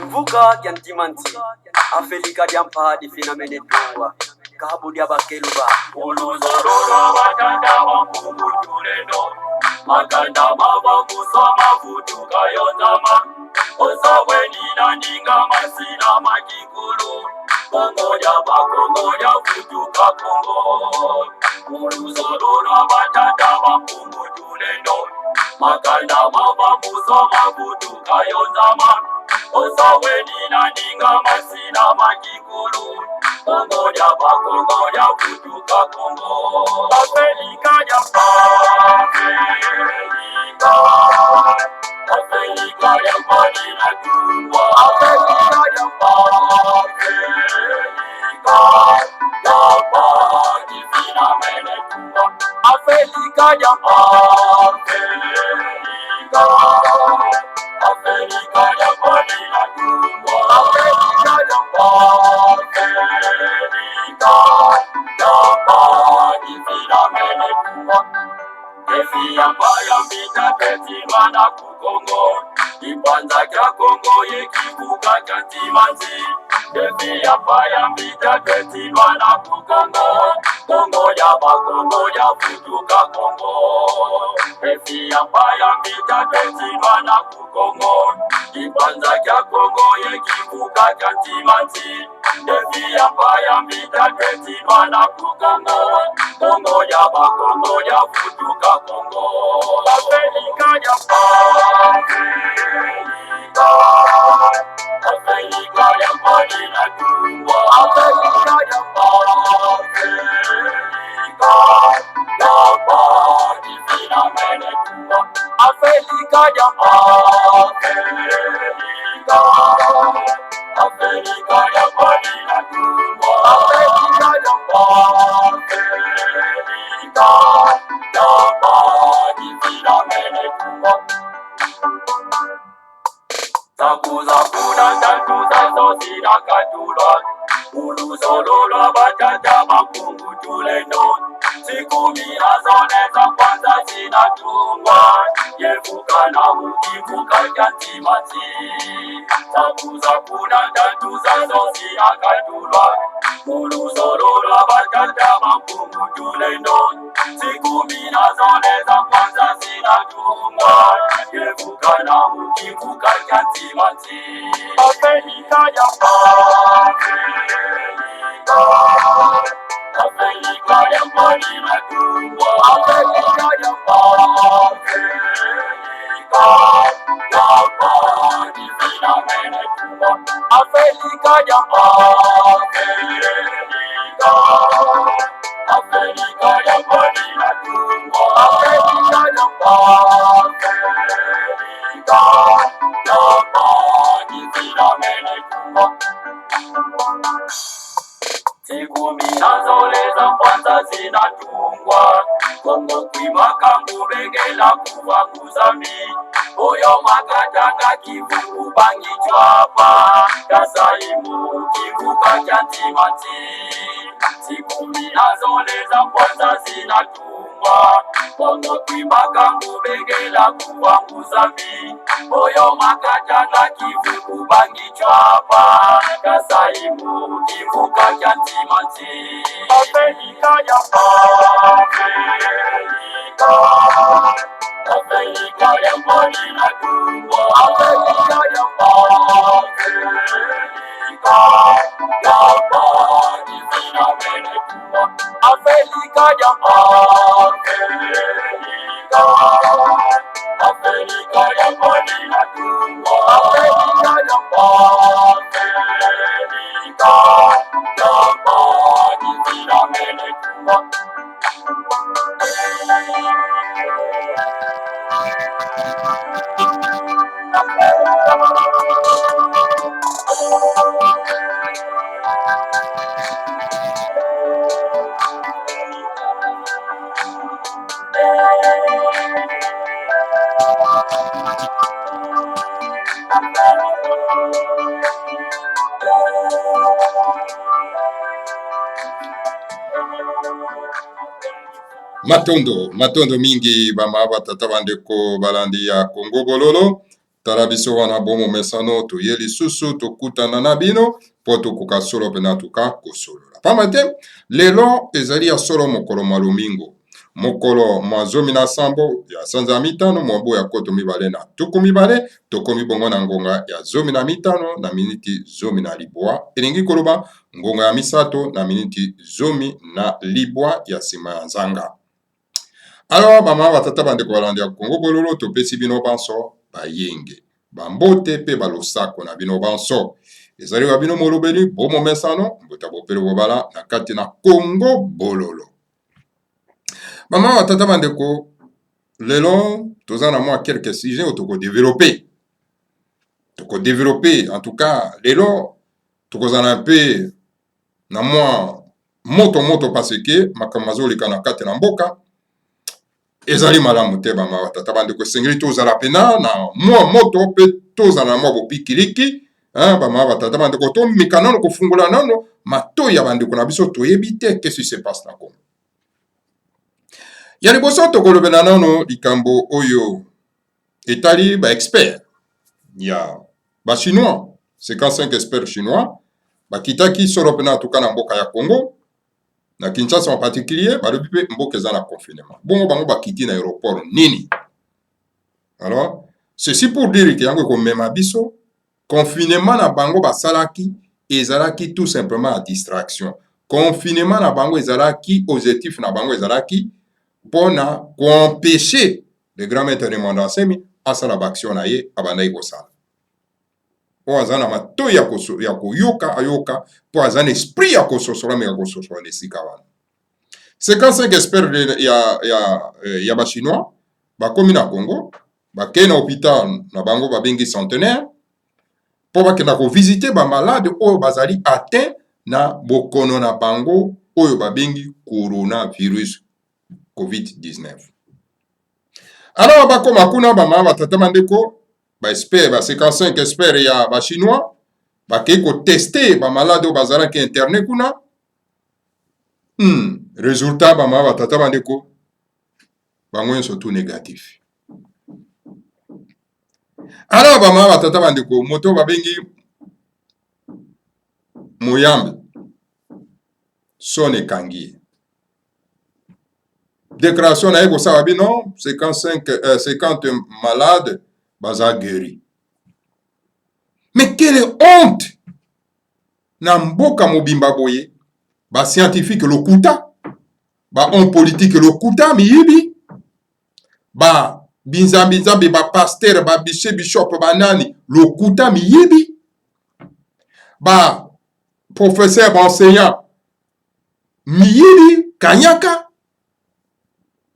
Mvuka yantimanti Afelika diampa di finamene tuwa Kabu dia bakeluba Uluzororo watanda wa mungu tuleno Makanda maba musa mafutu kayotama Osawe nina ninga masina makikulu Kongo ya futuka Kongo Uluzororo watanda wa mungu tuleno Makanda maba musa mafutu kayotama Osawe nina ninga masina makikulu Kongo ya futuka Kongo Afrika ya Afrika ya Madina Tumba Afrika ya Madina Mene Tumba Afrika ya Afrika ya Madina Tumba Afrika ya Efiyambaya mbita tetimana ku Kongo Ipanza kya Kongo yekibuka kya timanzi Efiyambaya mbita tetimana ku Kongo Kongo ya futuka Kongo Efiyambaya mbita tetimana ku Kongo Ipanza kya Kongo yekibuka kya timanzi Efiyambaya mbita tetimana ku Kongo Kongo ya futuka Kongo Afrika ya Afrika ya Madina Tumba Afrika ya Madina Mene Tumba Afrika ya Afrika ya Madina Tumba Afrika ya Madina Mene Tumba Zakuza kuna tatu zazo sina katulwa Uluzololwa batata makungu tuleno Sikumi azone za kwanza zinatungwa Yevuka na ukivuka kantimati Zakuza kuna tatu zazo sina katulwa Uluzololwa batata makungu tuleno Sikumi azone za kwanza zinatungwa Yevuka na ukivuka kantimati Afrika ya Afrika ya Madina Tumba Afrika ya Madina Mene Tumba Afrika ya Afrika ya Madina Tumba Afrika ya Madina Mene Tumba Sikumi nazoleza kwanza zinatungwa Kongo kwimaka ngubengela kuva kuzambi Oyo makatanga kivuku bangi chwapa Kasaimu kivuka chantimanti Sikumi nazoleza kwanza zinatungwa Kongo kwimaka ngubengela kuva kuzambi Oyo makatanga kivuku bangi chwapa Kasaimu kivuka chantimanti Afrika ya Afrika ya Madina Tumba Afrika ya Madina Mene Tumba Afrika ya Afrika ya Madina Tumba Afrika ya Madina Mene Tumba Matondo mingi bama batata bandeko balandi ya Kongo Bololo tala biso wana bomo mesano toye lisusu tokutana na bino po tokoka solo mpe na tuka kosolola pamba te lelo ezali ya solo mokolo mwa lomingo mokolo mwa 17 ya sanza ya mitano mobu ya koto mibale na tuku mibale tokomi bongo na ngonga ya 15 na miniti 19 elingi koloba ngonga ya misato na miniti 19 ya nsima ya nzanga. Alors bama batata bandeko balandi ya Kongo bololo topesi bino banso bayenge bambote pe balosako na bino banso ezali wa bino molobeli bomo mesano mbota bopele bobala na kati na Kongo bololo. Bama batata bandeko lelo toza na mwa quelques sujets otoko développer en tout cas lelo tokozana un peu na mwa moto parce que makambo azoleka na kati na mboka ezali malamu te bama batata bandeko esengeli tozala pena na mwa moto mpe tozala na mwa bopikiliki bama batata bandeko tomika nano kofungula nano matoi ya bandeko na biso toyebi te qu'est-ce qui se passe na Kongo. Ya liboso tokolobela nano likambo oyo etali baexpert ya bachinois 55 experts chinois bakitaki solo pena atuka na mboka ya Kongo na Kinshasa en particulier balobi mpe mboka eza na confinement bongo bango bakiti na aéroport nini. Alors ceci pour dire ke yango ekomema biso confinement na bango basalaki ezalaki tout simplement à distraction. Confinement na bango ezalaki objectif na bango ezalaki mpona koempêcher le grand maître de monde ensemi asala baaction na ye abandaki kosala po aza na matoi ya koyoka ayoka po aza na esprit ya kososola meka kososola na esika wana. 55 experts ya bachinois bakomi na Congo bakei na hôpital na bango babengi centenaire mpo bakenda kovisite bamalade oyo bazali atteint na bokono na bango oyo babengi coronavirus COVID-19. Alors bakoma kuna bama batata bandeko baexpert ba 55 experts ya bachinois bakei koteste bamalade oyo bazalaki interne kuna résultat bama batata bandeko bango nyonso tout négatif. Alors bama batata bandeko moto babengi Moyambe son ekangi déclaration na ye kosala bino 50 malades baza guéri. Mais quelle honte na mboka mobimba boye ba scientifique lokuta ba homme politique lokuta miyibi ba binzambi ba pasteur ba bishop ba nani lokuta miyibi ba professeur ba enseignant miyibi kanyaka.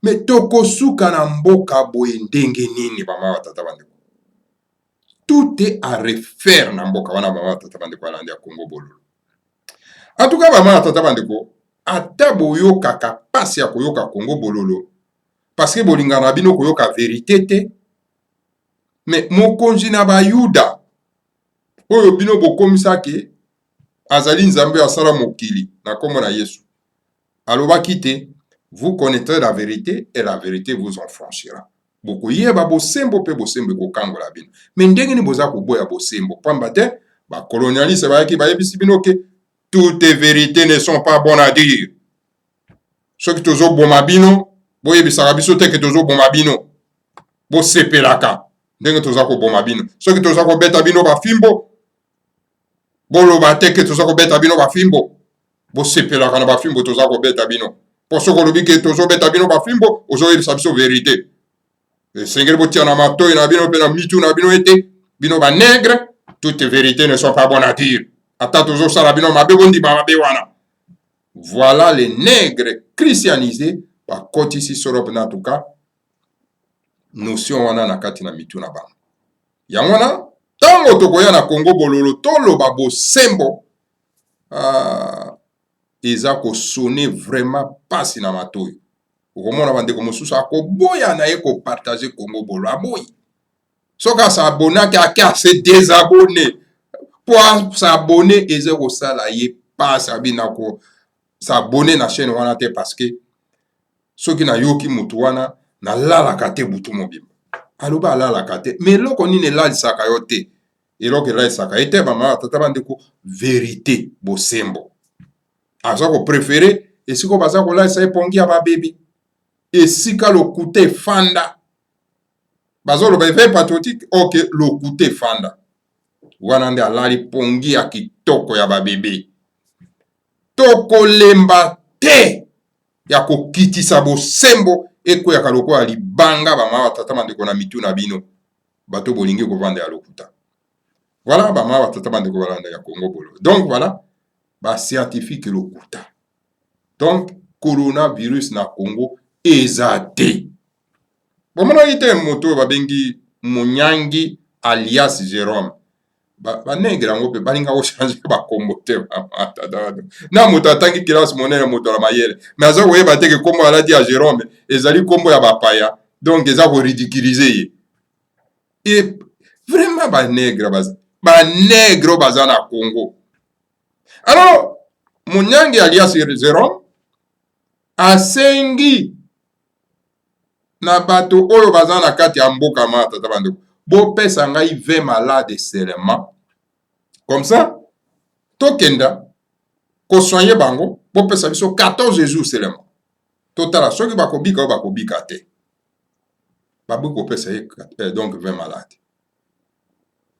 Mais tokosuka na mboka boye ndenge nini bama batata bandeko. Tout est à refaire na mboka wana bama batata bandeko alandi ya Kongo bololo. En tout cas bama batata bandeko ata boyokaka pasi ya koyoka Kongo bololo parce que bolinga na bino koyoka vérité te. Mais mokonzi na bayuda oyo bino bokomisaki azali nzambe asala mokili na kombo na Yesu alobaki te vous connaîtrez la vérité et la vérité vous enfranchira. Boko yeba bosembo pe bosembo kokangola bino. Mais ndenge ni boza koboya bosembo pamba te ba colonialiste bayaki bayebisi bino ke toutes les vérités ne sont pas bonnes à dire. Soki tozo boma bino boyebisaka biso te ke tozo boma bino bosepelaka ndenge toza koboma bino. Soki toza kobeta bino bafimbo boloba te ke toza kobeta bino bafimbo bosepelaka na bafimbo toza kobeta bino. Pour ce qu'on dit que tozo beta bino bafimbo ozoyebisa biso vérité. Sengeli botia na matoi na bino pe na mitu na bino ete bino ba nègre toutes les vérités ne sont pas bonnes à dire. Ata tozo sala bino mabe bondi ba mabe wana. Voilà les nègres christianisés par kotisi sorop na tout cas notion wana na kati na mitu na bango. Yango wana tango tokoya na Kongo bololo toloba bosembo eza kosone vraiment pasi na matoi. Okomona bandeko mosusu akoboya na ye kopartage Kongo bolo aboyi. Soka s'abonaki ake se désabonner. Po s'abonner eza kosala ye pasi abina ko s'abonner na chaîne wana te parce que soki na yoki mutu wana na lalaka te butu mobimba. aloba alalaka te me eloko nini elalisaka yo te eloko elalisaka ye te bamama batata bandeko verité bosembo aza koprefere esika baza kolalisa ye pongi ya babebe esika lokuta efanda bazoloba eve patriotique oke lokuta efanda wana nde alali pongi ya kitoko ya babebe tokolemba te ya kokitisa bosembo ekweyaka lokola libanga bamama batata bandeko na mitu na bino bato bolingi kovanda ya lokuta. Voilà bamama batata bandeko balanda ya Congo bolo. Donc voilà bascientifique lokuta. Donc coronavirus na Congo eza te. Bomona ite moto babengi Munyangi alias Jérôme. Banegre yango mpe balinga kochange bakombo te na moto atangi kilasi monene moto na mayele me aza koyeba teke kombo aladi ya Jérôme ezali kombo ya bapaya donc eza koridiculize ye e vraiment banegre baza na Congo. Alors Munyangi alias Jérôme asengi na bato oyo baza na kati ya mboka matata bandeko bopesa ngai 20 malades seulement comme ça tokenda kosoigner bango bopesa biso 14 jours seulement totala soki bakobika o bakobika te babu kopesa ye donc 20 malades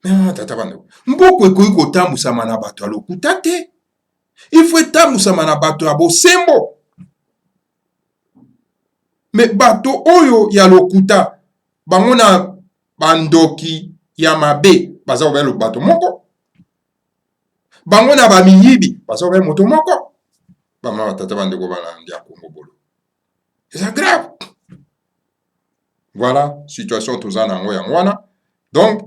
mais tata bandeko mboko ekoki kotambusama na bato ya lokuta te il faut etambusama na bato ya bosembo mais bato oyo ya lokuta bango na bandoki ya mabe baza kobela bato moko bango na bamiyibi baza kobela moto moko bamama batata bandeko balandi ya Congo bolo eza grave. Voilà situation toza nango yango wana donc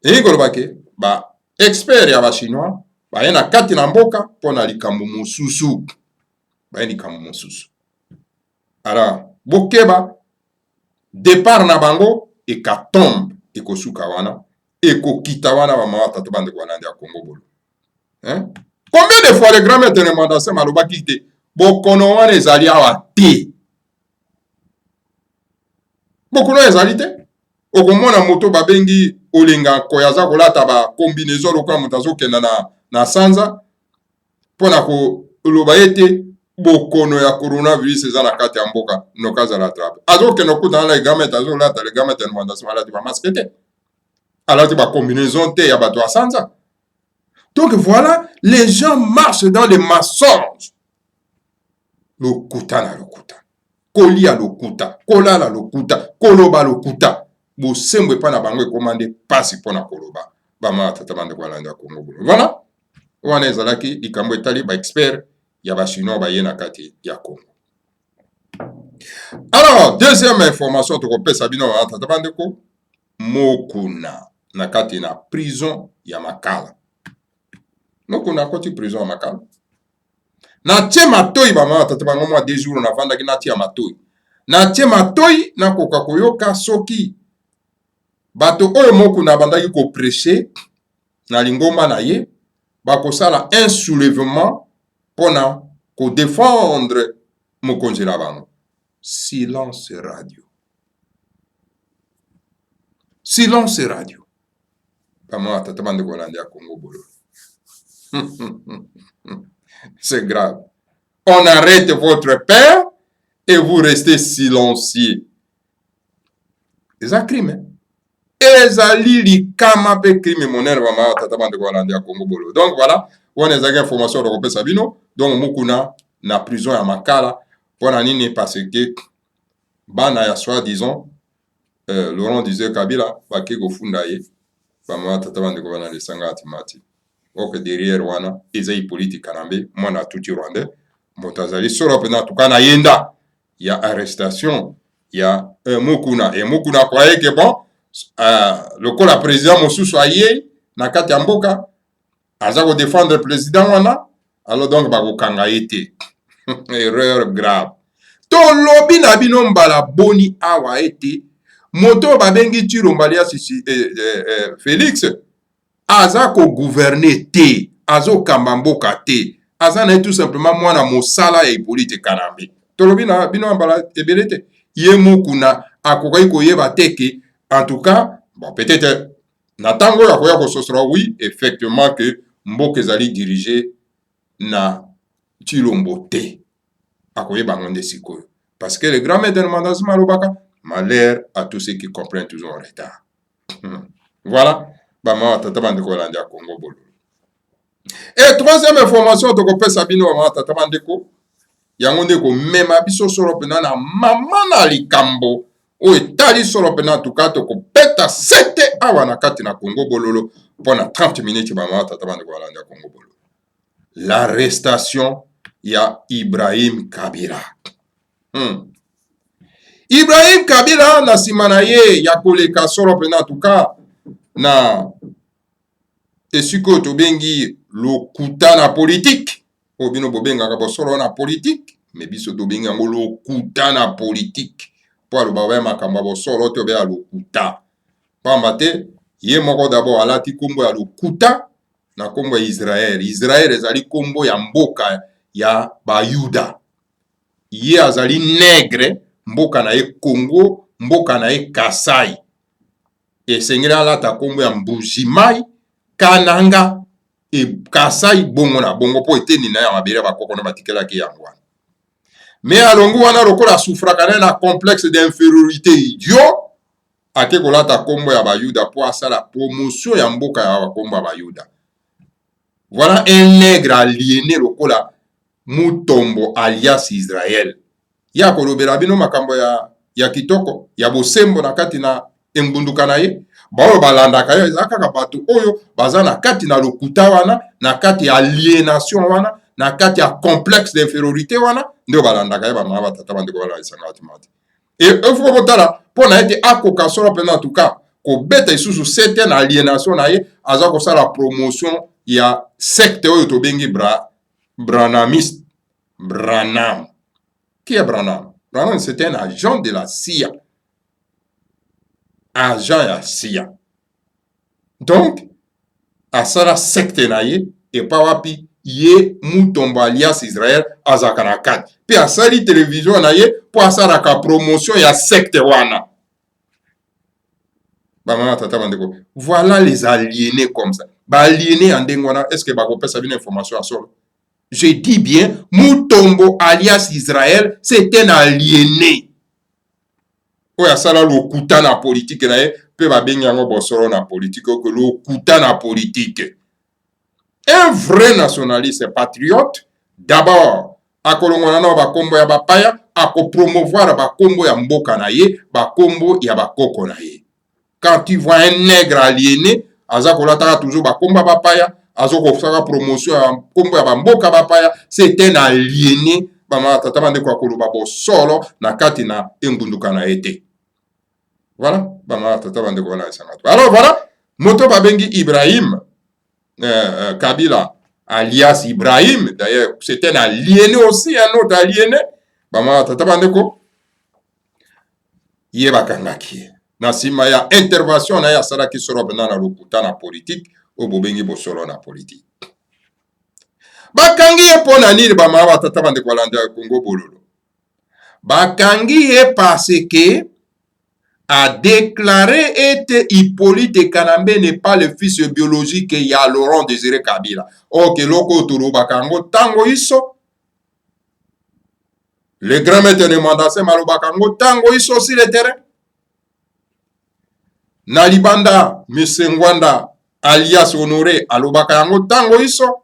eyi koloba ke ba expert ya bachinois baye na kati na mboka mpona likambo mosusu baye likambo mosusu alors bokeba départ na bango ekatombe ekosuka wana ekokita wana bamama batata bandeko balandi ya Congo bolo. Combien de fois le grand maître de Mandasem alobaki te bokono wana ezali awa te bokono ezali te okomona moto babengi olinga koya aza kolata ba combinaison lokola moto azokenda na sanza mpona koloba ete bokono ya coronavirus eza na kati ya mboka nokazala atrape azokenda kokutana na egamete azolata le gamete ya Mandasem alati bamaske te alati bacombinaison te ya bato ya sanza. Donc voilà, les gens marchent dans les mensonges. Lokuta na lokuta, kolia lokuta, kolala lokuta, koloba lokuta. Bosembo epa na bango ekomande pasi pona koloba. Bama tata bande kwa landa Congo bolo. Voilà. Wana ezalaki likambo etali ba expert ya ba chinois ba yena kati ya Congo. Alors, deuxième information to kopesa bino tata bande ko Mokuna na kati na prison ya Makala. Mokuna akoti prison ya Makala. Na tie matoi bamama tata bango mwa 2 jours na vandaki na tie matoi. Na tie matoi na koka koyoka soki bato oyo Mokuna bandaki ko prêcher na lingomba na ye bakosala un soulèvement pona ko défendre mokonzi na bango. Silence radio. Silence radio. Bamama tata bande ko landa ya Congo bolo. C'est grave. On arrête votre père et vous restez silencieux. C'est un crime. Ezali likama pe crime monene bamama tata bande ko landa ya Congo bolo. Donc voilà, on a des informations de kopesa bino. Donc Mokuna na prison ya Makala pona nini parce que bana ya soi-disant Laurent disait Kabila baki kofunda ye bamama tata bande ko bana lesanga atimati. Ok derrière wana ezai politique kanambe mwana tuti rwandais motazali solo pena tukana yenda ya arrestation ya Mokuna et Mokuna croyait que bon le la président mosusu aye na kati ya mboka aza ko défendre président wana alors donc bakokanga ete erreur grave to lobi na bino mbala boni awa ete moto babengi Tshilombo sisi Félix aza ko gouverner te azo kamba mboka te aza na tout simplement mwana mosala ya politique kanambe tolobi na bino mbala ebele te ye Mokuna akokai koyeba teke En tout cas, bon, peut-être, Natango ya ce sera oui, effectivement, que Mboka ezali dirigé na Chilombo te. Akoye bangonde sikoyo. Parce que le grand maître de Mandazima Alobaka, malheur à tous ceux qui comprennent toujours en retard. Voilà. Bama tata bandeko Hollande à Congo Bolo. Et troisième information, to kopé Sabino Bama tata bandeko. Yango ndeko mema biso solo pena na mama na likambo. O etali solo pena tuka to kopeta sete awa na kati na Congo Bololo pendant 30 minutes bama tata bandeko Hollande à Congo Bolo. L'arrestation ya Ibrahim Kabila. Ibrahim Kabila na simana ye ya koleka solo pena tuka na esiko to bengi lokuta na politique. Obino bobenga ka bosolo na politique, mais biso to benga ngo lokuta na politique. Po aloba ba makamba bosolo to be ya lokuta. Pamba te ye moko d'abord alati kombo ya lokuta na kombo ya Israël. Israël ezali kombo ya mboka ya Bayuda. Ye azali nègre, mboka na ye Congo, mboka na ye Kasai. Esengeli alata kombo ya Mbujimai, Kananga, e Kasai bongo na bongo po eteni na ya mabere bakoko na batikela ki yango. Mais alongo wana lokola souffraka na complexe d'infériorité idiot, ake kolata kombo ya Bayuda po asala promotion ya mboka ya kombo ya Bayuda. Voilà un nègre aliéné lokola Mutombo alias Israël. Ya kolobela bino makambo ya kitoko, ya bosembo na kati na embunduka na ye. Bao balandaka yo ezaka bato oyo baza na kati na lokuta wana, na kati ya aliénation wana, na kati ya complexe d'infériorité wana, ndio balandaka yo bamama batata bandeko bala isanga atimati. Et faut botala pona ete akoka solo pena en tout cas ko beta isusu certaine aliénation na ye aza ko sala promotion ya secte oyo to bengi Branhamiste. Branham. Qui est Branham? Branham c'est un agent de la CIA. Agent ya CIA. Donc, asala secte na ye, et pa wapi, ye Mutombo alias Israël azakana kat. Puis asali télévision na ye, po asala ka promotion ya secte wana. Bamama tata bandeko. Voilà les aliénés comme ça. Ba aliénés en dengwana, est-ce que bako pesa bien information à solo? Je dis bien, Mutombo alias Israël, c'est un aliéné. Oya sala lokuta na politique na ye, pe ba bengi yango bosolo na politique, que lokuta na politique. Un vrai nationaliste patriote, d'abord, akolongona na ba kombo ya bapaya, ako promouvoir ba kombo ya mboka na ye, ba kombo ya bakoko na ye. Quand tu vois un nègre aliéné, aza kolata toujours ba kombo ya bapaya, azo kofaka promotion ya kombo ya bamboka bapaya, c'est un aliéné. Bama tata bandeko akoloba bosolo na kati na embunduka na ete. Voilà, bama tata bandeko wana esanga. Alors voilà, moto babengi Ibrahim Kabila alias Ibrahim, d'ailleurs c'est un aliéné aussi, un autre aliéné. Bama tata bandeko ye bakangaki. Na sima ya intervention na ya sala ki soro bena na lokuta na politique o bobengi bosolo na politique. Bakangi ye pona nini bama batata bandeko Hollande ya Congo Bololo. Bakangi ye parce que a déclaré être Hippolyte Kanambe n'est pas le fils biologique ya Laurent Désiré Kabila. Ok, loko turu bakango tango iso. Le grand maître de Mandassé malo bakango tango iso sur le terrain. Nalibanda Mesengwanda alias Honoré alobaka yango tango iso.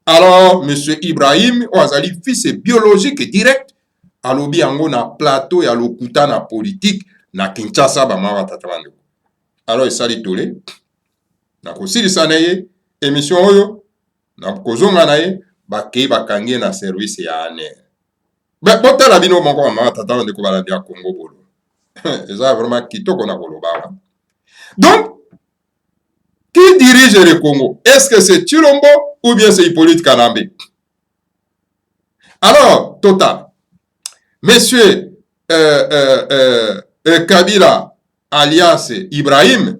Alors, M. Ibrahim, Ouazali, fils biologique direct, alobi yango na plateau ya lokuta na politique na Kinshasa bamawa tatabandeko. Alors, esali tole, na kosilisa na ye, émission oyo, na kozonga na ye, bakei bakangi na service ya ANR. Botala bino moko bamawa tatabandeko balandi ya Congo Bolo. Eza vraiment kitoko na koloba. Donc, qui dirige le Congo? Est-ce que c'est Chilombo ou bien c'est Hippolyte Kanambe? Alors, total. Monsieur Kabila alias Ibrahim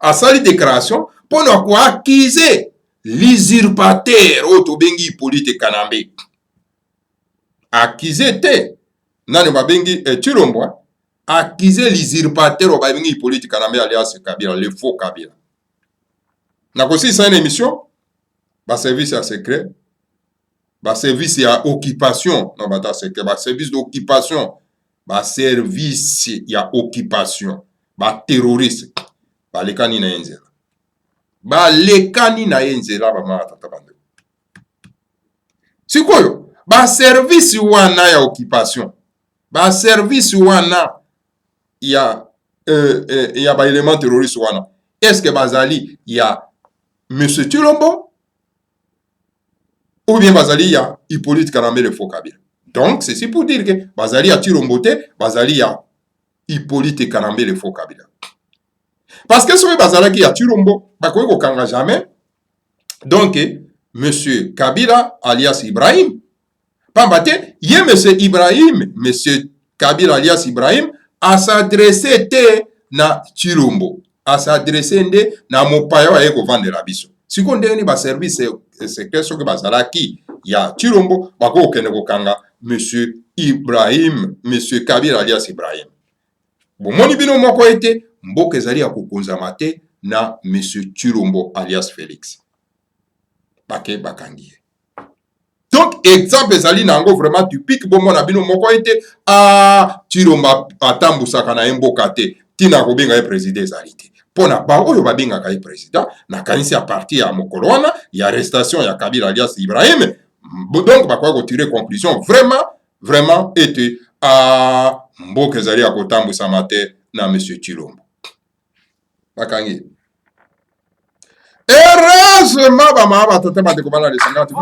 a sali déclaration pour nous accuser l'usurpateur Otobengi Hippolyte Kanambe. Accusé te. Nani babengi Chilombo. accusé l'usurpateur au babengi politique Kanambe alias Kabila, le faux Kabila. Na kosi sa une émission, ba service à secret, ba service à occupation, non ba ta secret, ba service d'occupation, ba service ya occupation, ba terroriste, ba lekani na yenzela. Ba lekani na yenzela ba ma tata bande. Sikoyo, ba service wana ya occupation, ba service wana ya ba élément terroriste wana. Est-ce que bazali ya Monsieur Tshilombo ou bien bazali ya Hippolyte Kanambe le faux Kabila. Donc c'est pour dire que bazali ya Tshilombo te, bazali ya Hippolyte Kanambe le faux Kabila. Parce que ce bazala qui ya Tshilombo, bakoki kokanga jamais. Donc Monsieur Kabila alias Ibrahim, pambate, ye Monsieur Ibrahim, Monsieur Kabila alias Ibrahim, a s'adresser te na Tshilombo, a s'adresser nde na mopaya wa yeko vandela biso. Siko ndeni ba service secret soki bazalaki ya Tshilombo, bako kende kokanga Monsieur Ibrahim, Monsieur Kabila alias Ibrahim. Bomoni bino moko ete, mboka ezali ya kokonzama te na Monsieur Tshilombo alias Félix. Bake bakangi. Donc, exemple ezali nango vraiment typique bomo na bino moko ete Tshilombo atambusaka na mboka te tina kobenga ye président ezali te. Pona ba oyo babengaka ye président na kanisi ya parti ya mokolo wana ya arrestation ya Kabila alias Ibrahim. Donc bakoya kotirer conclusion vraiment ete mboka ezali ya kotambusama te na Monsieur Tshilombo. Bakangi. Heureusement ba mama batata bandeko bana le sangati.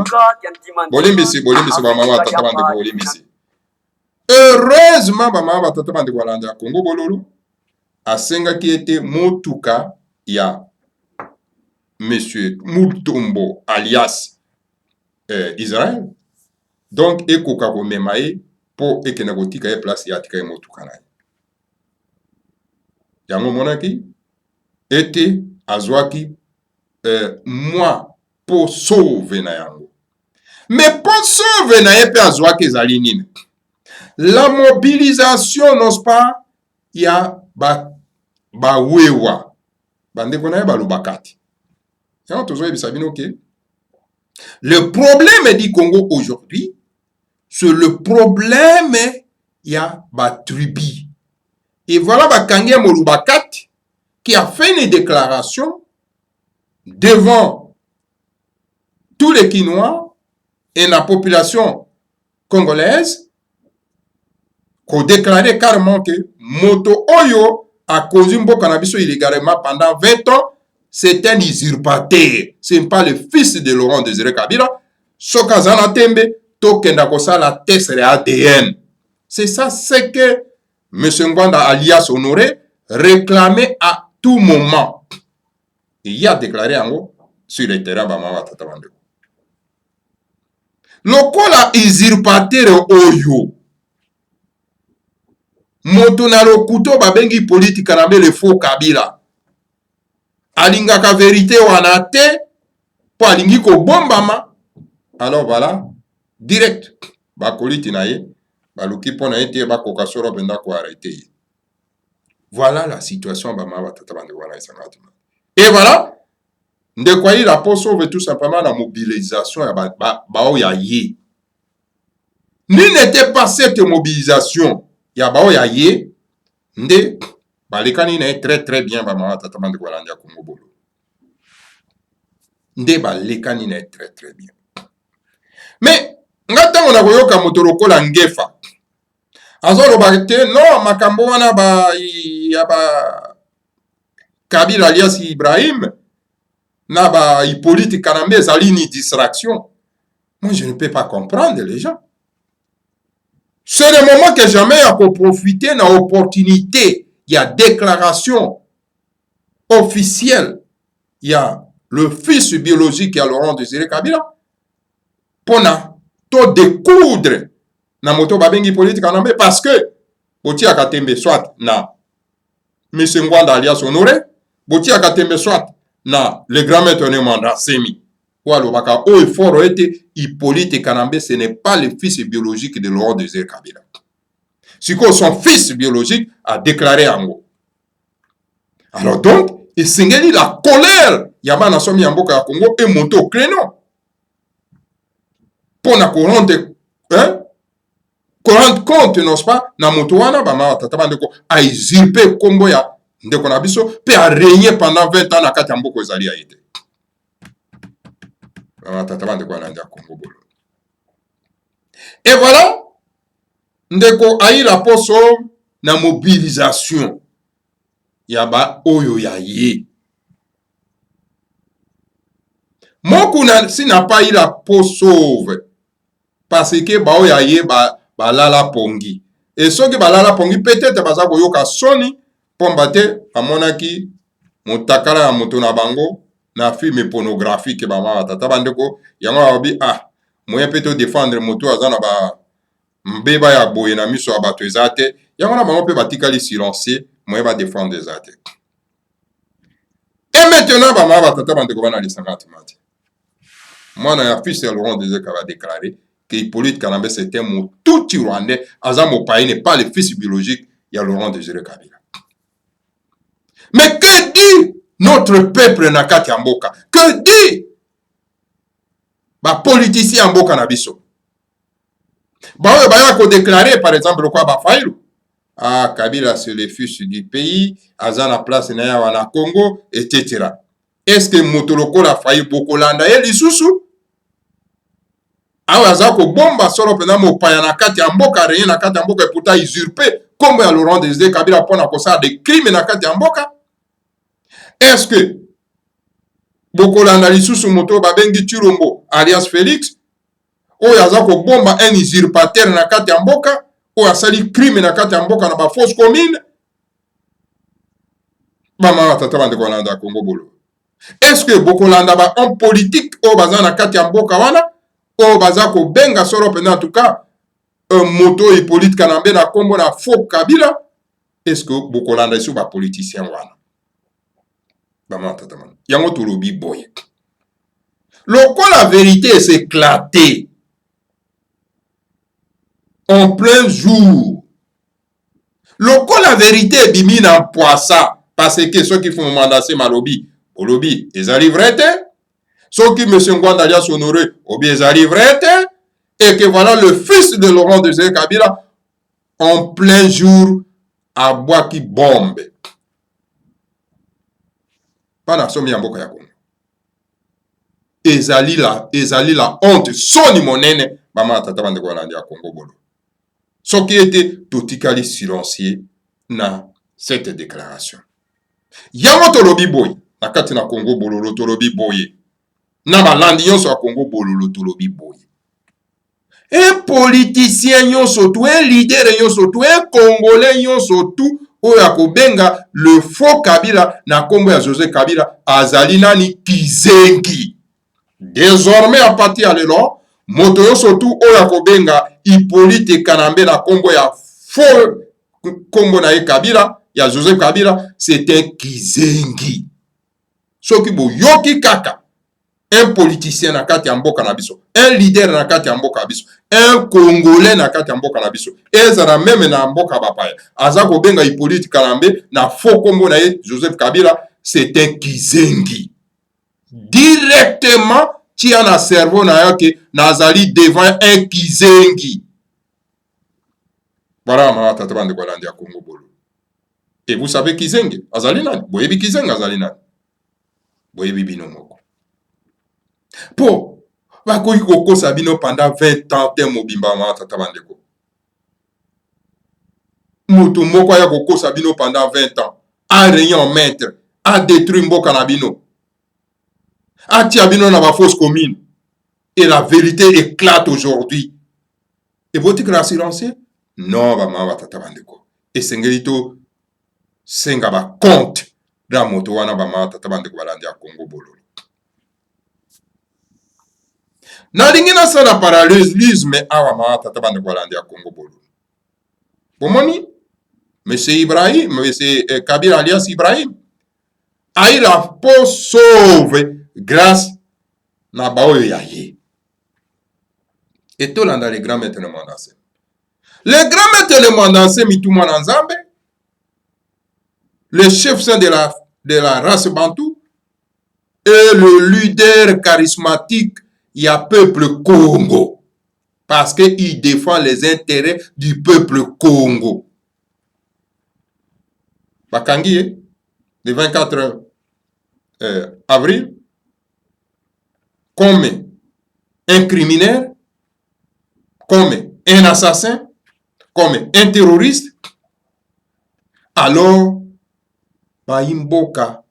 Bolimbisi ba mama batata bandeko bolimbisi. Heureusement ba mama batata bandeko balanda Congo bololo asengaki ete motuka ya Monsieur Mutombo alias Israël. Donc ekoka komema ye po ekena kotika ye place ya tika ye motuka na ye. Yango monaki ete azwaki moi po sauve na yango. Mais po sauve na ye pe azwaki ezali nini? La mobilisation, n'est-ce pas, ya ba wewa. Bandeko na ye balobakati. Yango tozo yebisa bino ke le problème du Congo aujourd'hui, c'est le problème ya ba tribu. Et voilà Bakangi Molubakati qui a fait une déclaration devant tous les Quinois et la population congolaise qui a déclaré carrément que Moto Oyo a conduit Mboka na biso illégalement pendant 20 ans. C'est un usurpateur. Ce n'est pas le fils de Laurent Désiré Kabila. Sokazana Tembe, Tokenda Kosala test ADN. C'est ça, c'est que M. Ngwanda alias Honoré réclamait à tout moment. Et il a déclaré en gros sur le terrain Bamama Tatabande. Lokola usurpateur Oyo. Moto na lokuto babengi politique Kanambe le faux Kabila. Alingaka vérité wana te po alingi ko bombama. Alors voilà, direct bakoliti na ye baluki pona ete bakoka soro benda ko arrêter. Voilà la situation bamama tatabande wana esangati. Et voilà, ndekwa il a pour sauver tout simplement la mobilisation ya bao ya ye. Ni n'était pas cette mobilisation ya bao ya ye nde balekani na très bien bamama tatabande wana ndia Congo bolo. Nde balekani na très bien. Mais ngata on a koyoka moto lokola Ngefa. Azolo bakete non makambo wana ya ba Kabila alias Ibrahim na ba Hippolyte Kanambe ezali ni distraction. Moi je ne peux pas comprendre les gens. C'est le moment que jamais il faut profiter na opportunité, il y a déclaration officielle, il y a le fils biologique à Laurent Désiré Kabila pour na to découdre na moto babengi politique Kanambe parce que boti akatembe soit na M. Ngwanda alias Honoré, boti akatembe soit na le grand maître Nemanda Semi ou alobaka o effort été Hippolyte Kanambe, ce n'est pas le fils biologique de Laurent Désiré Kabila. sikoyo son fils biologique a déclaré yango. Alors donc esengeli la colère ya bana somi ya mboka ya Congo emonte au créneau mpona korendre compte, n'est-ce pas, na moto wana bama tata bandeko a usurpé kombo ya ndeko na biso pe a régné pendant 20 ans na kati ya mboka ezali ya ete. Bama tata bandeko alandi ya Congo bolo. Et voilà, ndeko ayi la poso na mobilisation ya ba oyo ya ye. Mokuna si n'a pas eu la peau sauve parce que ba oyo ya ye ba lala pongi. Et soki ba lala pongi peut-être baza koyoka soni pomba te amonaki motakala ya moto na bango na film pornographique ba mama tata bandeko yango babi moyen peut défendre moto aza na ba mbeba ya boye na miso ya bato eza te yango na bango pe batikali silencieux moyen ba défendre eza te. Et maintenant ba mama tata bandeko bana lisanga timati mwana ya fils ya Laurent Désiré Kabila va déclarer que Hippolyte Kanambe c'était mon tout Rwandais, Aza Mopaï n'est pas le fils biologique, il y a Laurent Désiré Kabila. Mais que dit notre peuple Nakati Amboka? Que dit ba politicien Amboka Nabiso? Ba ko déclarer par exemple quoi ba Faïlou? Kabila c'est le fils du pays, Aza na place na ya wana Congo, etc. Est-ce que Motoloko la failli Bokolanda et Lisusu? Awa azako bomba solo pena mopaya na kati ya mboka rien na kati ya mboka pourtant usurpé comme ya Laurent Désiré Kabila pona kosa des crimes na kati ya mboka. Est-ce que Bokolanda lisusu moto babengi Chirombo alias Félix oyo azako bomba un usurpateur na kati ya mboka oyo asali crime na kati ya mboka na ba fausse commune bama tata bande ko landa Congo bolo. Est-ce que Bokolanda ba homme politique oyo baza na kati ya mboka wana o bazako benga solo pena en tout cas un moto Hippolyte Kanambe na kombo na faux Kabila? Est-ce que Bokolanda isu ba politicien wana bama tata man yango tolobi boye loko la vérité s'éclater en plein jour loko la vérité bimi na poissa parce que ceux qui font mandater malobi olobi ezali vrai te ceux qui M. Ngwanda alias Honoré obi ezali vrai te et que voilà le fils de Laurent Désiré Kabila en plein jour à bois qui bombe pas na somi ya mboka ya Congo ezali la honte soni monene bama tata bande ko landi ya Congo bolo soki ete totikali silencieux na cette déclaration yango tolobi boye na kati na Congo bololo tolobi boye na balandi nyonso ya Congo bololo tolobi boye et politicien nyonso tu et leader nyonso tu et congolais nyonso tu oyo akobenga le faux Kabila na kombo ya José Kabila azali nani kizengi. Désormais à partir ya lelo moto nyonso tu oyo akobenga Hippolyte Kanambe na kombo ya faux kombo na ye Kabila ya José Kabila c'est un kizengi. Soki boyoki kaka un politicien na kati ya mboka na biso, un leader na kati ya mboka na biso, un congolais na kati ya mboka na biso, ezala meme na mboka bapaya aza kobenga Hippolyte Kanambe na faux kombo na ye Joseph Kabila, c'est un kizengi. Directement tia na cerveau na yo ke nazali devant un kizengi. Voilà ma tata bande ko landi ya Congo bolo. Et vous savez kizengi azali nani? Boyebi kizengi azali nani? Boyebi bino moko. Po bakoki kokosa bino pendant 20 ans te mobimba ma tata bandeko. Moto moko ya kokosa bino pendant 20 ans a régné en maître, a détruit mboka na bino, a tia bino na ba fausse commune et la vérité éclate aujourd'hui. Et vous dites que la silence? Non, ba tata bandeko. Et sengelito senga ba compte da moto wana ba ma tata bandeko balandi ya Congo bololo. Nalingi na sala parallélisme awa ma tata bande ko landi ya Congo bolo. Bomoni Monsieur Ibrahim, Monsieur Kabila alias Ibrahim a eu la peau sauve grâce na baoyo ya ye. Et tout dans les grands maîtres de Mandassé. Le grand maître de Mwandanse Mitumwa Nzambe, le chef saint de la race bantou, et le leader charismatique, il y a peuple Congo. Parce qu'il défend les intérêts du peuple Congo. Bakangi, le 24 avril, comme un criminel, comme un assassin, comme un terroriste, alors, Baimboka,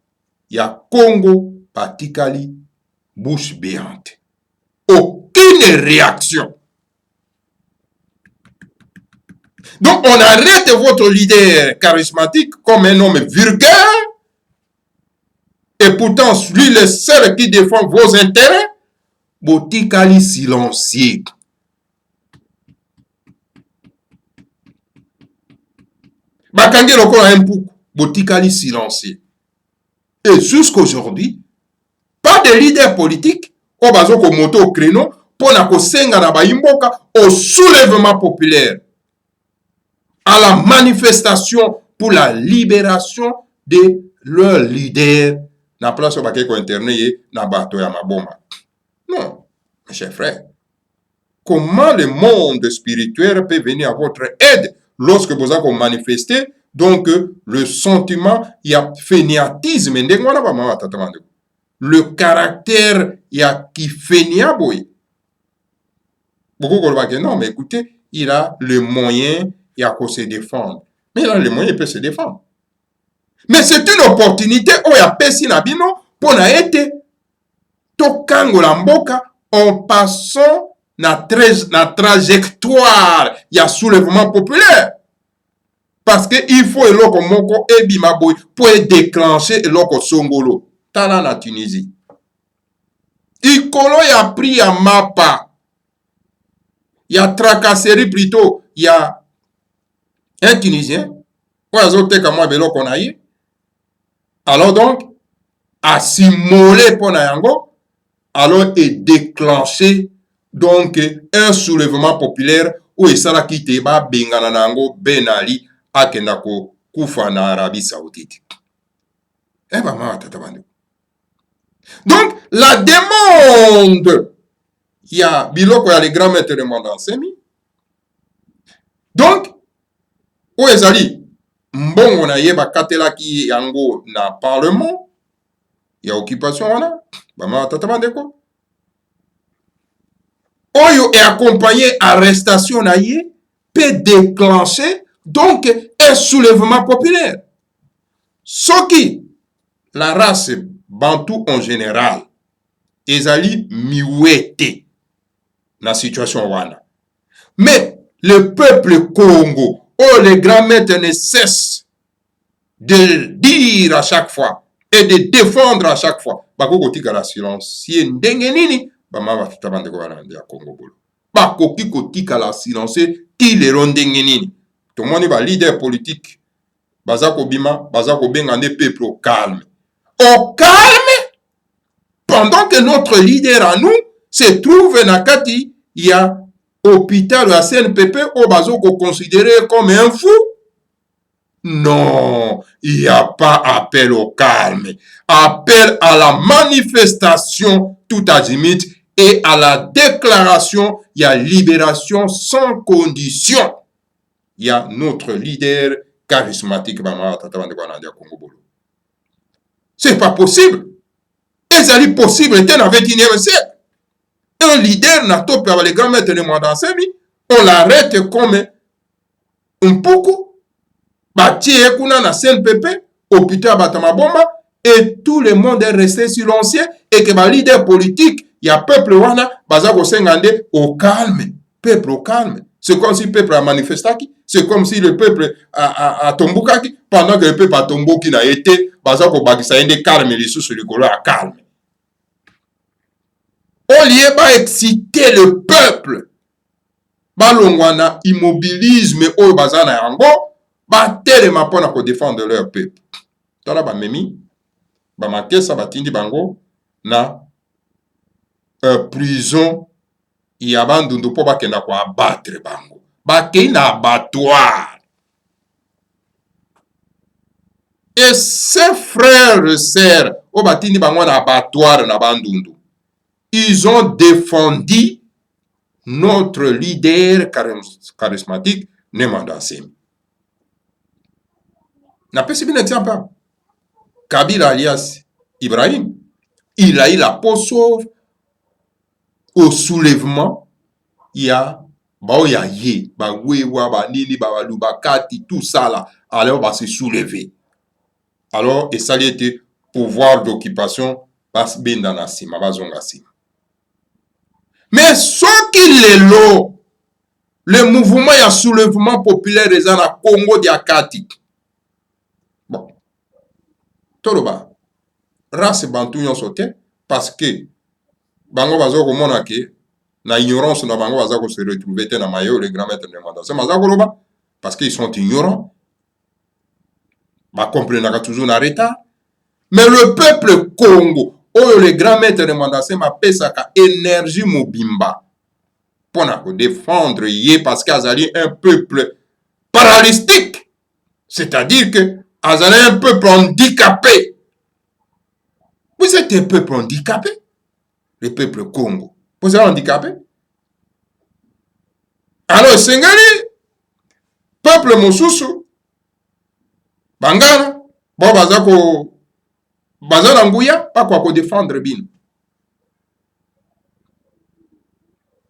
ya Congo, Patikali, bouche béante. Aucune réaction. Donc, on arrête votre leader charismatique comme un homme vulgaire, et pourtant, lui, le seul qui défend vos intérêts, Botikali silencieux. Bakangi lokola un poukou, Botikali silencieux. Et jusqu'aujourd'hui, pas de leader politique, au bazo ko monte au créneau, pour na ko senga na baimboka au soulèvement populaire, à la manifestation pour la libération de leur leader. Na place au baké ko internet na bato ya maboma. Non, mes chers frères. Comment le monde spirituel peut venir à votre aide lorsque vous avez manifesté donc le sentiment, il y a fainéantisme, le caractère, il y a qui fainéant, boy. Beaucoup de gens non, mais écoutez, il a le moyen, il a qu'à se défendre. Mais il a le moyen, il peut se défendre. Mais c'est une opportunité où il y a personne nabino pour na été tokango la mboka en passant na trajectoire, il y a soulèvement populaire. Parce qu'il faut eloko moko ebima boy pour déclencher eloko songolo. Tala na Tunisie. Ikolo ya pris à mapa. Il y a tracasserie plutôt. Il y a un Tunisien. Alors donc, a simulé pour Nayango. Alors est déclenché donc un soulèvement populaire où il s'ala quitté ba bengana nango Ben Ali akenako kufa na Arabie Saoudite. Donc la demande, il y a biloko ya les grands maîtres de Mwandansemi. Donc où ezali mbongo na yeba katelaki yango na parlement, il y a occupation wana bama tatabandeko. Oyo est accompagné arrestation na ye peut déclencher donc un soulèvement populaire. Ce qui la race bantou en général ezali miwete na situation wana. Mais le peuple Congo, oh les grands maîtres ne cessent de dire à chaque fois et de défendre à chaque fois. Bakoki la silence si ndenge nini bama batabande ko balande ya Congo bolo. Bakoki kotika la silence ti le ndenge nini. Tout le monde ba leader politique bazako bima bazako benga ne peuple au calme. Au calme pendant que notre leader à nous se trouve na kati il y a hôpital à CNPP au bazoko considéré comme un fou. Non, il n'y a pas appel au calme. Appel à la manifestation tout azimut et à la déclaration, il y a libération sans condition. Il y a notre leader charismatique. C'est pas possible. Et ça est possible, c'était dans le 21e siècle. Un leader n'a pas pu les grands maîtres de Mwandansemi, on l'arrête comme un poukou. Batie kuna na CNPP, hôpital Batamaboma, et tout le monde est resté silencieux, et que les leaders politiques, il y a peuple wana, bazako sengande au calme. Peuple au calme. C'est comme si le peuple a manifesté, c'est comme si le peuple a tombé, pendant que le peuple a tombé qui n'a été, bazako bagisa ende calme, les sous sur le colon à calme. Au lieu d'exciter le peuple, balongwana immobilisme au bazana yango, batelema pona ko défendre leur peuple. Tala ba memi, ba makesa batindi bango na prison ya bandundu po bakenda ko abattre bango. bakei na abattoir. Et ses frères et sœurs, au batini bango na abattoir na bandundu, ils ont défendu notre leader charismatique, Nemanda Asemi. N'a pas si bien exemple. Kabila alias Ibrahim, il a eu la peau sauve au soulèvement. Il y a ye, wewa, nini, lubakati, tout ça là. Alors, on va se soulever. Alors, et ça, il était pouvoir d'occupation, mais ce qu'il est là, le mouvement et le soulèvement populaire est dans le Congo d'Akati. Bon. Toloba, race bantu yon sauté, parce que bango bazo komona ke na ignorance na bango bazo se retrouver te na mayo le grand maître de Nemanda. C'est maza koloba parce qu'ils sont ignorants. Ba comprendre toujours na retard. Mais le peuple Congo, oh le grand maître de Nemanda, c'est ma pesaka énergie mobimba pour na défendre yé parce qu'azali un peuple paralystique. C'est-à-dire que azali un peuple handicapé. Vous êtes un peuple handicapé, le peuple Congo. Vous êtes handicapé. Alors, Sengali, peuple Mosusu, Bangana, bon, bazako, bazana nguya, pas quoi défendre bin.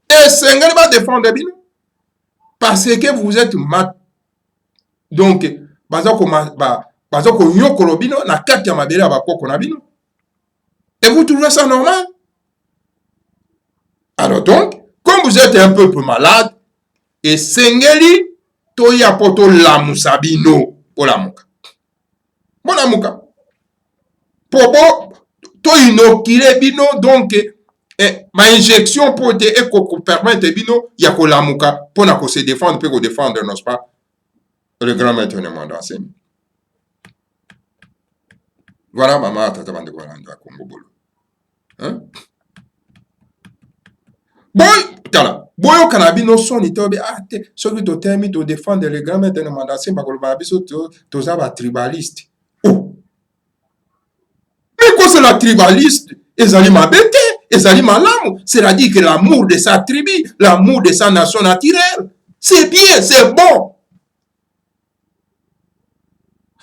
Et Sengali va défendre bin parce que vous êtes mat. Donc, bazako nyokolo bino, na kati ya mabele abakoko na bino. Et vous trouvez ça normal? Alors donc, comme vous êtes un peu malade, et Sengeli, toya poto lamusabino, olamuka. Molamuka. Popo, to inokile bino, donc, ma injection pour te permettre bino, yako lamuka, pour na ko se défendre, pour défendre, n'est-ce pas? Le grand maître Nemanda Asemi. Voilà, maman, tata bande kwa nanda Congo bolo. Hein? Boy, tala. Boyo kanabino soni tobe ate. Soki to temi to défendre le grand maître de Nemanda Asemi bakolo babiso to zaba tribaliste. Oh. Mais quoi c'est la tribaliste? Ezali mabete, ezali malamu. C'est-à-dire que l'amour de sa tribu, l'amour de sa nation naturelle, c'est bien, c'est bon.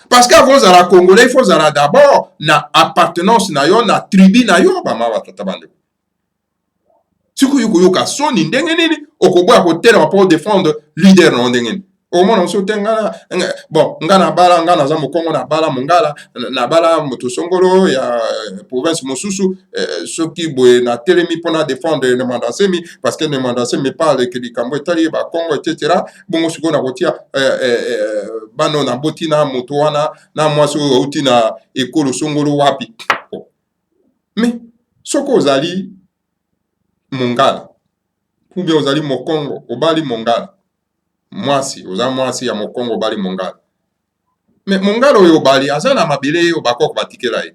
Parce qu'avant la Congolais, il faut d'abord na appartenance na yo, na tribu na yo, ba ma batata bande. Siku yuko yoka soni ndenge nini, okoboya kotela pour défendre leader na ndenge nini. Au moins on se tenga bon, ngana bala ngana za mokongo na bala mongala na bala motosongolo ya province mosusu soki boye na telemi pona défendre Nemanda Asemi parce que Nemanda Asemi parle que likambo etali ba Congo etc. Bongo siko na kotia bano na botina moto wana na mwaso outi na ekolo songolo wapi. Mais soko ozali mongala ou bien ozali mokongo obali mongala mwasi oza mwasi ya mokongo bali mongala mais mongala oyo bali aza na mabele yo bakoko batikela ye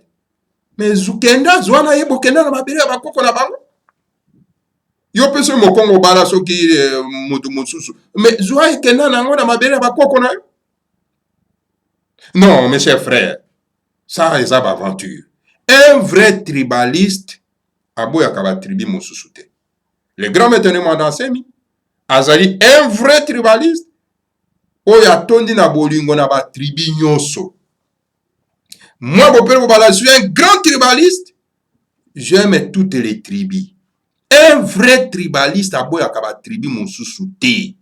mais zukenda zwana ye bokenda na mabele ya bakoko na bango yo pese mokongo bala soki mutu mosusu mais zwa ekenda nango na mabele ya bakoko na yo. Non mes chers frères, ça eza ba aventure. Un vrai tribaliste aboyaka ba tribu mosusu te. Le grand maître Nemanda Asemi azali un vrai tribaliste oyo atondi na bolingo na ba tribu nyonso. Moi bopere bobala, je suis un grand tribaliste, j'aime toutes les tribus. Un vrai tribaliste aboyaka ba tribu mosusu te.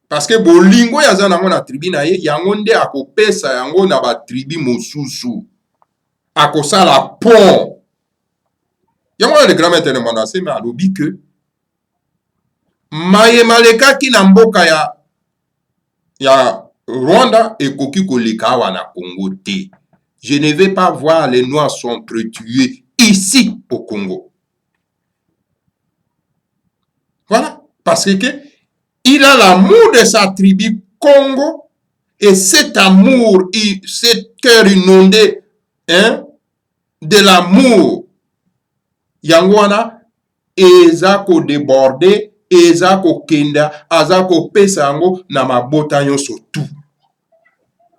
Parce que bolingo yaza nango na tribu na ye yango nde akopesa yango na ba tribu mosusu. Akosala pont. Yango le grand maître Nemanda Asemi alobi que maye malekaki na mboka ya Rwanda ekoki koleka awa na Congo te. Je ne vais pas voir les Noirs s'entretuer ici au Congo. Voilà, parce que il a l'amour de sa tribu Congo et cet amour, cet cœur inondé de l'amour yango wana eza ko déborder eza kokenda aza kopesa yango na mabota nyonso tout.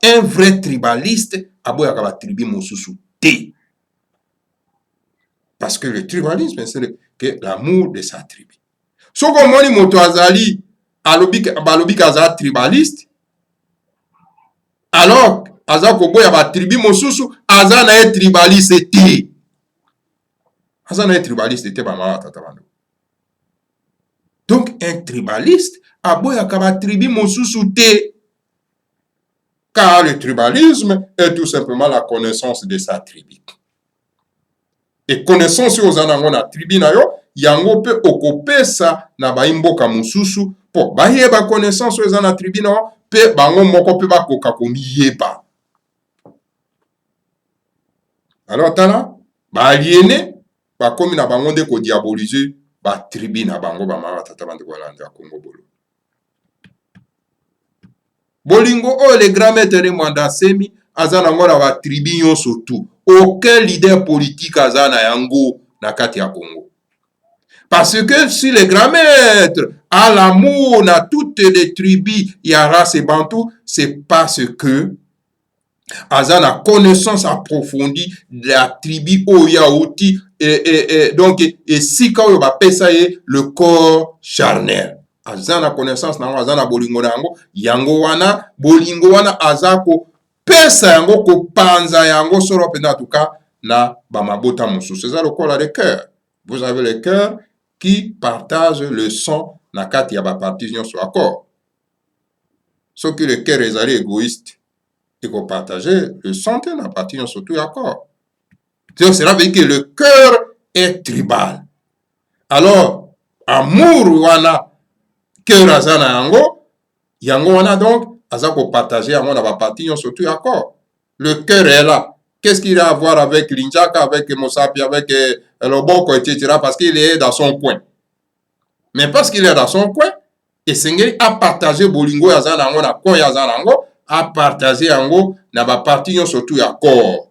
Un vrai tribaliste aboyaka batribu mosusu te. Parce que le tribalisme, c'est que l'amour de sa tribu. Soko omoni moto azali balobi aza tribaliste, alors aza koboya batribu mosusu aza na ye tribaliste te. Aza na ye tribaliste te bamama tata bando. Donc un tribaliste aboyaka batribu mosusu te. Car le tribalisme est tout simplement la connaissance de sa tribu. Et connaissance aux anango na tribu na yo, yango pe okopesa na baimboka mosusu po bayeba connaissance aux na tribu na yo, pe bango moko pe bakoka komiyeba. Alors tala, ba aliéné, bakomi na bango nde ko diaboliser ba tribu na bango ba mama tata bande ko landa Congo bolo. Bolingo oyo le grand maître Mwanda Nsemi aza nango na ba tribu nyonso tout. Aucun leader politique aza na yango na kati ya Congo. Parce que si le grand maître a l'amour na toutes les tribus ya race bantou, c'est parce que aza na connaissance approfondie de la tribu oya outi donc esika oyo bapesa ye le corps charnel. Aza na connaissance nango, aza na bolingo nango, yango wana bolingo wana aza ko pesa yango ko panza yango solo pena en tout cas na bamabota mosusu. C'est ça le corps de cœur. Vous avez le cœur qui partage le sang na kati ya ba parties nyonso accord. Sauf que le cœur ezali égoïste et qu'on partageait le sang na partie nyonso tout accord. Donc cela veut dire que le cœur est tribal. Alors amour wana cœur azana yango wana donc aza ko partager yango na ba partie nyonso tout accord. Le cœur est là. Qu'est-ce qu'il a à voir avec Linjaka, avec Mosapi, avec Loboko, etc. Parce qu'il est dans son coin. Mais parce qu'il est dans son coin, et Sengeli a partagé Bolingo Yazanango, na coin Yazanango, a partagé Yango, na ba partie nyonso tout accord.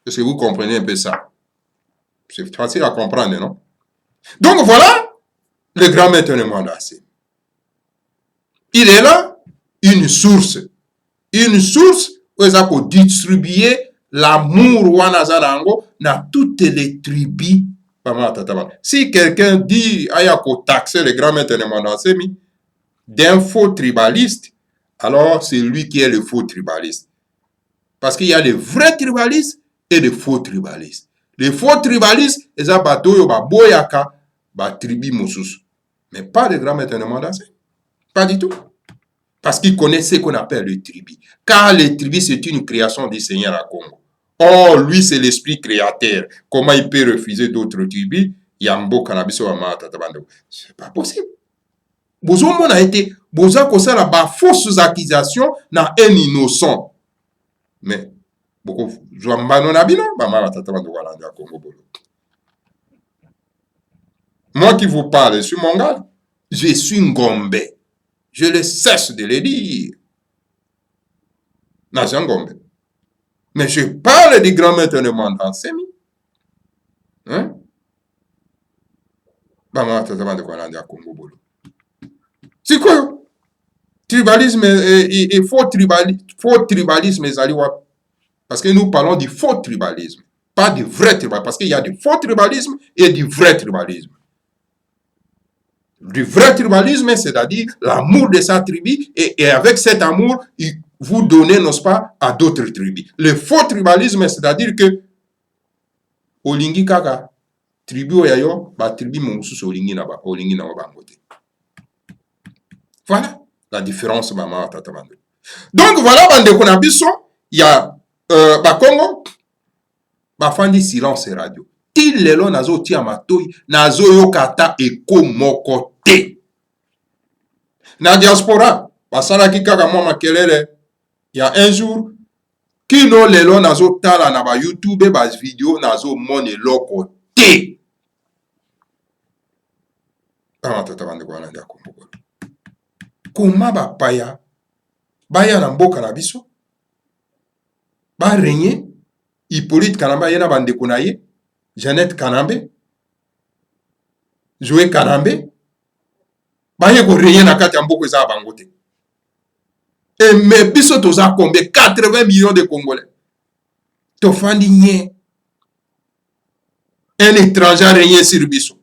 Est-ce que vous comprenez un peu ça? C'est facile à comprendre, non? Donc voilà le grand maître de Mwanda Nsemi. Il est là, une source où ils ont distribué l'amour wanazanango na toutes les tribus. Si quelqu'un dit ayako taxer le grand maître de Mwanda Nsemi d'un faux tribaliste, alors c'est lui qui est le faux tribaliste. Parce qu'il y a les vrais tribalistes et les faux tribalistes. Les faux tribalistes, ils ont bateau ba boyaka ba tribu mosusu. Mais pas le grand maître de Mwanda Nsemi. Pas du tout. Parce qu'il connaît ce qu'on appelle le tribu. Car le tribu, c'est une création du Seigneur à Congo. Or, lui, c'est l'esprit créateur. Comment il peut refuser d'autres tribus? Yambo Kanabiso Amata Tabando. C'est pas possible. Bozo a été, Boza Kosa la ba fausses accusations na un innocent. Mais, beaucoup, Zouambano Nabino, Bamara Tatabando Walanda Congo Bolo. Moi qui vous parle, je suis Mongal. Je suis Ngombe. Je ne cesse de le dire. Nation Gombe. Mais je parle du grand maître de Mwanda Nsemi. Hein? C'est quoi? Tribalisme et faux tribalisme. Parce que nous parlons du faux tribalisme. Pas du vrai tribalisme. Parce qu'il y a du faux tribalisme et du vrai tribalisme. Du vrai tribalisme, c'est-à-dire l'amour de sa tribu, et avec cet amour, vous donnez, n'est-ce pas, à d'autres tribus. Le faux tribalisme, c'est-à-dire que Olingi Kaka, tribu Oyayo, ba tribu Monsus Olingi na Bangote. Voilà la différence, maman, tata bande. Donc voilà, bande Konabiso, il y a Bakongo, Bafandi silence radio. Til lelo nazo tia matoi nazo yokata eko moko te. Na diaspora basala ki kaka mwa makelele ya un jour kino lelo nazo tala na ba YouTube ba video nazo mone loko te. Tata bande kwa ndia kombo. Koma ba paya baya na mboka na biso ba renye Hippolyte Kanamba yena bande kunaye Jeannette Kanambe, Joé Kanambe, baye ko rien na kati ya mboka eza bango te. Et mais biso toza combien? 80 millions de Congolais. Tofandi nye. Un étranger rien sur biso.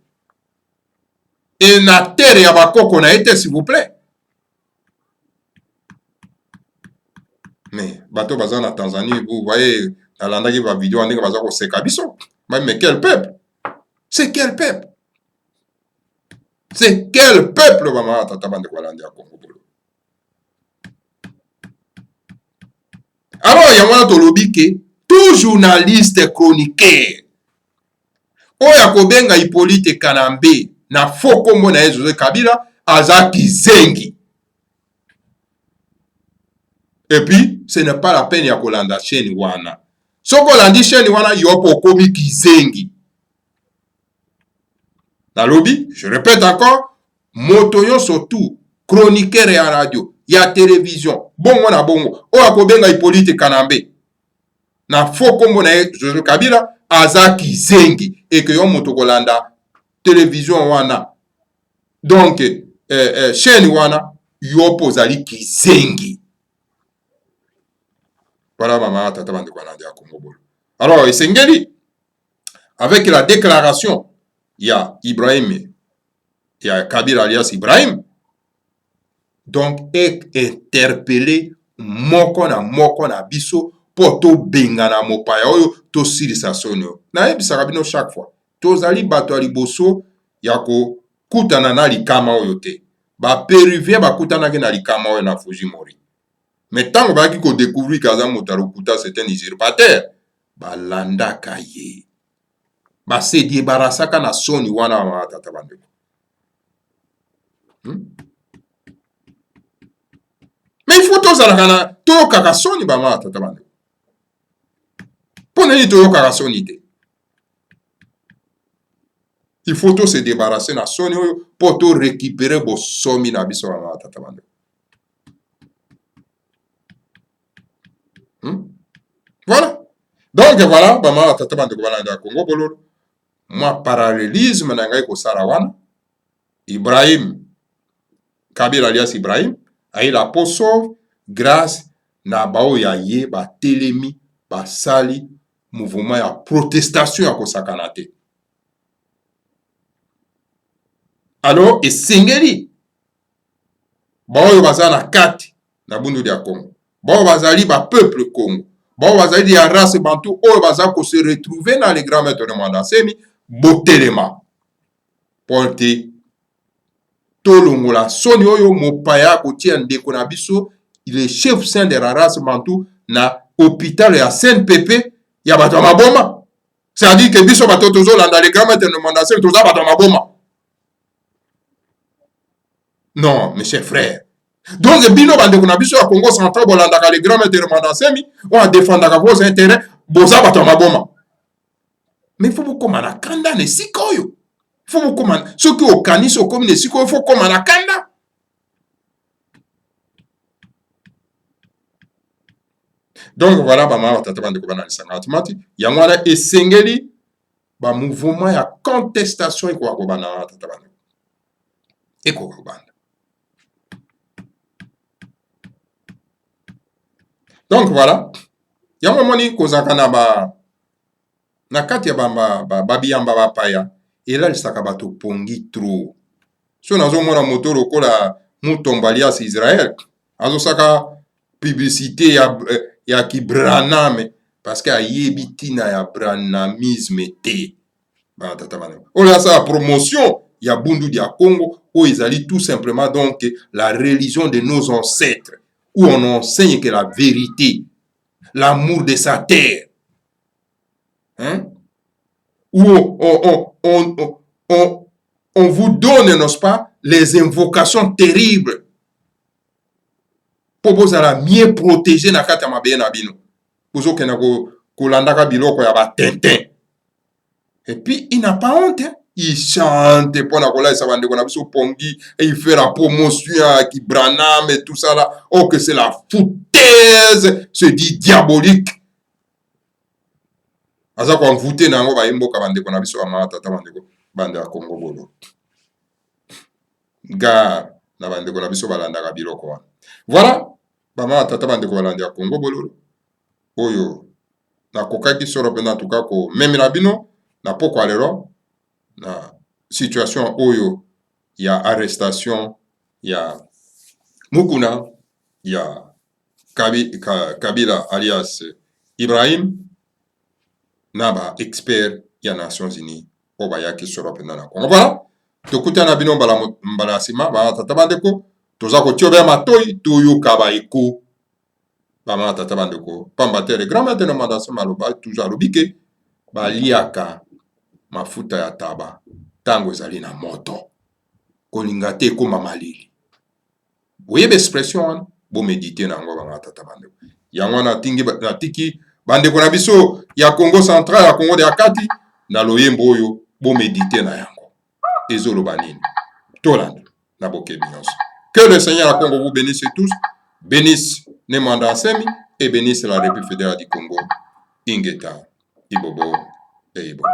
Et na terre ya bakoko na été, s'il vous plaît. Mais bateau baza na Tanzanie, vous voyez, na landa ki va vidéo ndenge baza ko seka biso. Mais quel peuple? C'est quel peuple? C'est quel peuple bama tata bande ko landa ya Congo bolo. Alors yango to lobi ke tout journaliste chroniqueur oya kobenga Hippolyte Kanambe na foko mona José Kabila aza kizengi. Et puis, ce n'est pas la peine ya kolanda chaîne wana. Soko landi chaîne wana yopo komi kizengi. Na lobby, je répète encore, motoyo surtout, chroniqueur ya radio, ya télévision, bongo na bongo, oya kobenga Hippolyte Kanambe na foko mona José Kabila aza kizengi. Et que yon moto kolanda télévision wana. Donc, chaîne wana yopo zali kizengi. Voilà, maman, tata bande kwa landa ya Congo bolo. Alors, Esengeli, avec la déclaration, il y a Ibrahim, il y a Kabila alias Ibrahim, donc, est interpellé moko na biso, poto benga na mopaya oyo, to silisa sonyo. Na ebisaka bino chaque fois. Tozali bato aliboso, yako kutana na likama oyo te. Ba Péruvien ba kutana ke na likama oyo na Fujimori. Mais tant que vous découvrez que Moutarukuta c'est un usurpateur, balanda kaye. Ba se débarrassaka na soni wana wa tata bande. Mais il faut tous alakana to kaka soni ba ma tata bande. Pone ni to kaka soni te. Il faut tous se débarrasser na soni pour to récupérer bo somi na biso ma tata bande. Voilà. Donc voilà, bama tata bande ko balanda Congo bololo. Moi parallélisme na ngai ko sarawana. Ibrahim Kabila alias Ibrahim a la poso grâce na bao ya ye ba telemi ba sali mouvement ya protestation ya ko sakanate. Alors esengeli bao yo bazana kati na bundu dia Congo. Bon, bazali ba peuple Congo. Bon, bazali ya race bantu oyo baza ko se retrouver dans les grands maîtres de Mandasemi botelema. Porte tolongola soni oyo mopaya ko tia ndeko na biso, il est chef saint de la race bantu na hôpital ya Saint-Pépé ya bato maboma. C'est-à-dire que biso bato tozo dans les grands maîtres de Mandasemi toza bato maboma. Non, mes chers frères. Donc, bino bande kuna biso ya Congo central bolandaka les grands maîtres de Mandasemi, on défendaka vos intérêts, boza bato maboma. Mais il faut beaucoup na kanda ne sikoyo. Il faut beaucoup ce qui au kanis au comme ne sikoyo, il faut comme na kanda. Donc voilà ba ma tata bande ko bana lisanga automati, yango ala esengeli ba mouvement ya contestation eko ko bana tata bande. Eko ko bana. Donc voilà, il y a un moment où na kati ya babiyamba bapaya ela lisaka bato pongi trop. So nazo mona moto lokola mutomba alias Israël azosaka publicité ya ki Branham parce que ayebi tina ya branhamisme te. Ba tata bana. Ola sa promotion ya bundu dia Congo où ils allaient tout simplement donc la religion de nos ancêtres, où on enseigne que la vérité, l'amour de sa terre, hein? Où on vous donne, n'est-ce pas, les invocations terribles pour vous mieux protéger na kata mabe na bino. Pour que na kolandaka biloko ya ba tintin. Et puis il n'a pas honte, hein? Il chante pour la cola et ça va de biso pongi et il fait la promotion qui Branham et tout ça là. Oh que c'est la foutaise, se dit diabolique. Aza ko envoûté nango ba imboka bande ko na biso ama tata bande ko bande ya Congo bolo. gare na bandeko na biso balandaka biloko wana. Voilà bama tata bandeko balandi ya Congo bololo oyo nakokaki solo mpenza en tout cas komemela bino na pokwa lelo na situation oyo ya arrestation ya mukuna ya Kabila alias Ibrahim na ba expert ya Nations Unies oyo bayaki solo mpenza na Congo. Voilà tokutana bino mbala nsima batata bandeko toza kotioba matoi toyoka baeko bama tata bandeko pamba te le grand maître de mandation maloba toujours alobi ke baliaka mafuta ya taba ntango ezali na moto kolinga te ekoma malili. Boyeba expression wana bomedite na yango bama tata bandeko yango wana natiki bandeko na biso ya Congo central ya Congo ya kati na loyembo oyo bomedite na yango ezoloba nini tolanda na bokebi nyonso. Que le Seigneur à Congo vous bénisse tous, bénisse Nemanda Asemi et bénisse la République fédérale du Congo, Ingeta, Ibobo et Ibobo.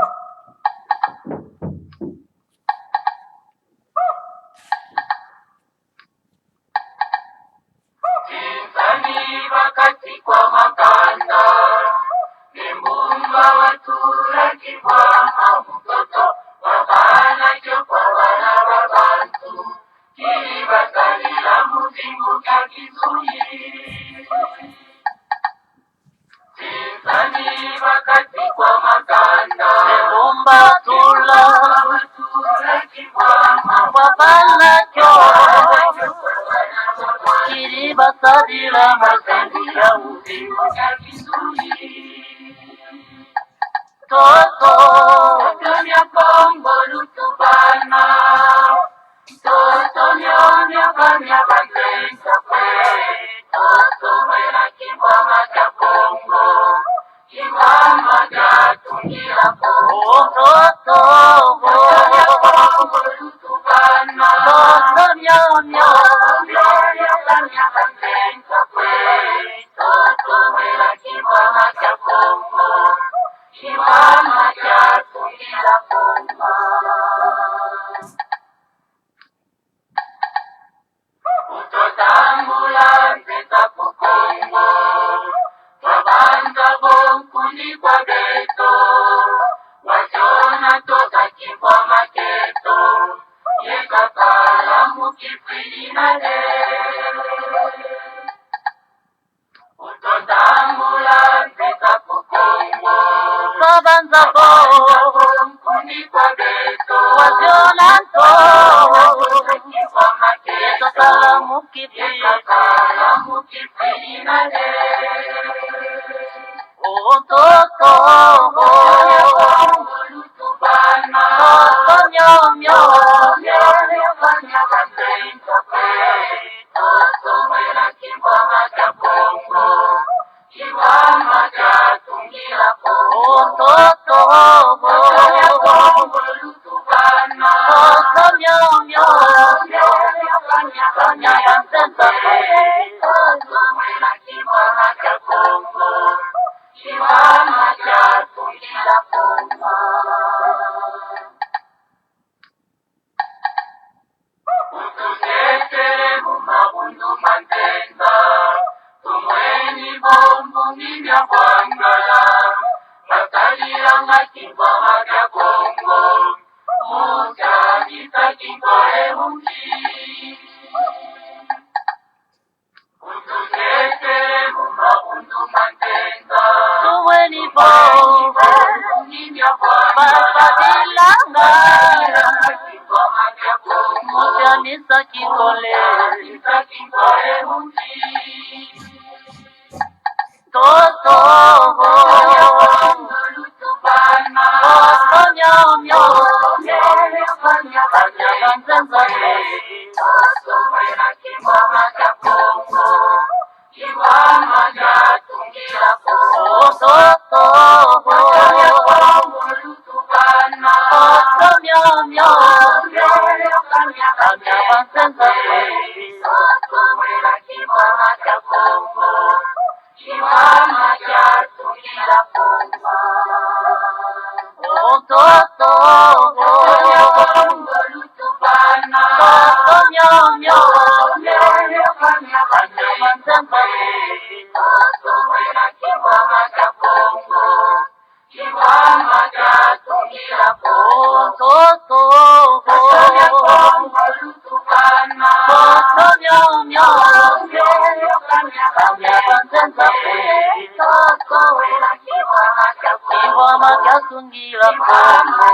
Iwa makasungira Kongo.